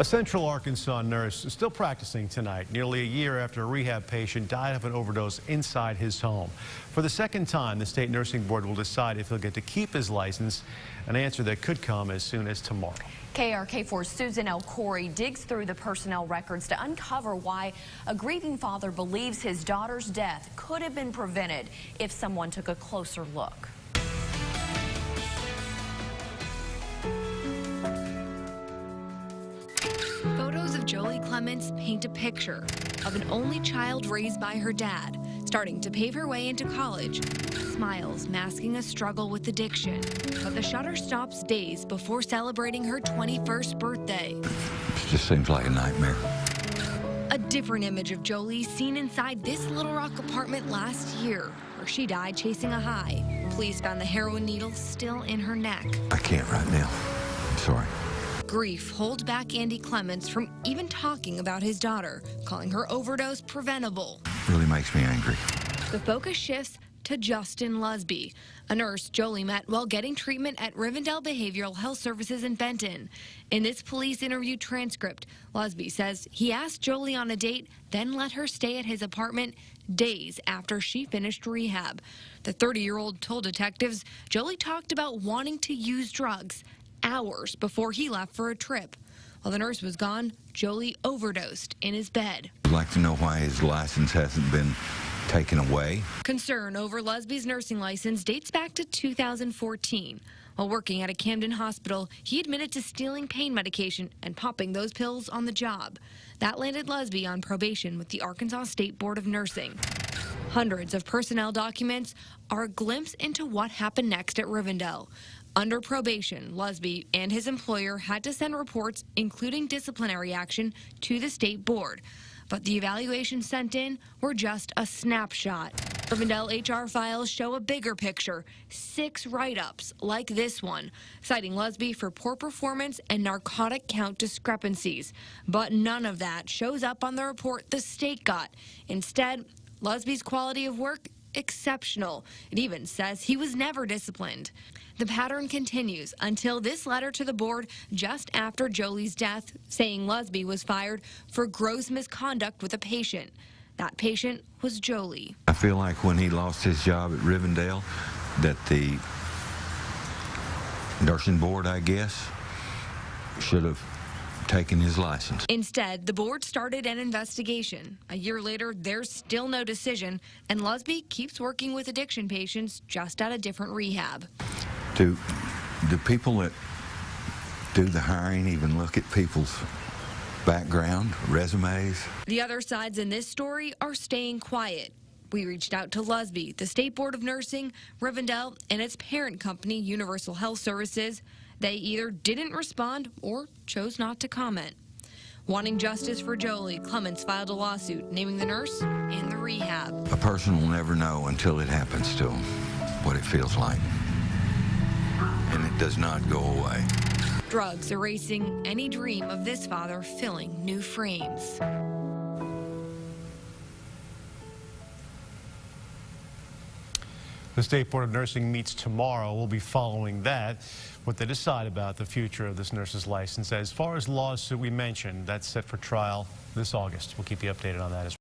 A Central Arkansas nurse is still practicing tonight, nearly a year after a rehab patient died of an overdose inside his home. For the second time, the state nursing board will decide if he'll get to keep his license, an answer that could come as soon as tomorrow. KRK4's Susan L. Corey digs through the personnel records to uncover why a grieving father believes his daughter's death could have been prevented if someone took a closer look. Photos of Jolie Clements paint a picture of an only child raised by her dad, starting to pave her way into college. Smiles masking a struggle with addiction, but the shutter stops days before celebrating her 21st birthday. It just seems like a nightmare. A different image of Jolie seen inside this Little Rock apartment last year, where she died chasing a high. Police found the heroin needle still in her neck. I can't right now. I'm sorry. Grief holds back Andy Clements from even talking about his daughter, calling her overdose preventable. Really makes me angry. The focus shifts to Justin Lusby, a nurse Jolie met while getting treatment at Rivendell Behavioral Health Services in Benton. In this police interview transcript, Lusby says he asked Jolie on a date, then let her stay at his apartment days after she finished rehab. The 30-year-old told detectives Jolie talked about wanting to use drugs hours before he left for a trip. While the nurse was gone, Jolie overdosed in his bed. I'd like to know why his license hasn't been taken away. Concern over Lusby's nursing license dates back to 2014. While working at a Camden hospital, he admitted to stealing pain medication and popping those pills on the job. That landed Lusby on probation with the Arkansas State Board of Nursing. Hundreds of personnel documents are a glimpse into what happened next at Rivendell. Under probation, Lusby and his employer had to send reports, including disciplinary action, to the state board. But the evaluations sent in were just a snapshot. Rivendell HR files show a bigger picture, 6 write-ups like this one, citing Lusby for poor performance and narcotic count discrepancies. But none of that shows up on the report the state got. Instead, Lusby's quality of work, exceptional. It even says he was never disciplined. The pattern continues until this letter to the board just after Jolie's death, saying Lusby was fired for gross misconduct with a patient. That patient was Jolie. I feel like when he lost his job at Rivendell, that the nursing board, I guess, should have taken his license. Instead, the board started an investigation. A year later, there's still no decision, and Lusby keeps working with addiction patients, just at a different rehab. Do people that do the hiring even look at people's background, resumes? The other sides in this story are staying quiet. We reached out to Lusby, the State Board of Nursing, Rivendell, and its parent company, Universal Health Services. They either didn't respond or chose not to comment. Wanting justice for Jolie, Clements filed a lawsuit naming the nurse and the rehab. A person will never know until it happens to them what it feels like. And it does not go away. Drugs erasing any dream of this father filling new frames. The State Board of Nursing meets tomorrow. We'll be following that, what they decide about the future of this nurse's license. As far as lawsuit we mentioned, that's set for trial this August. We'll keep you updated on that as well.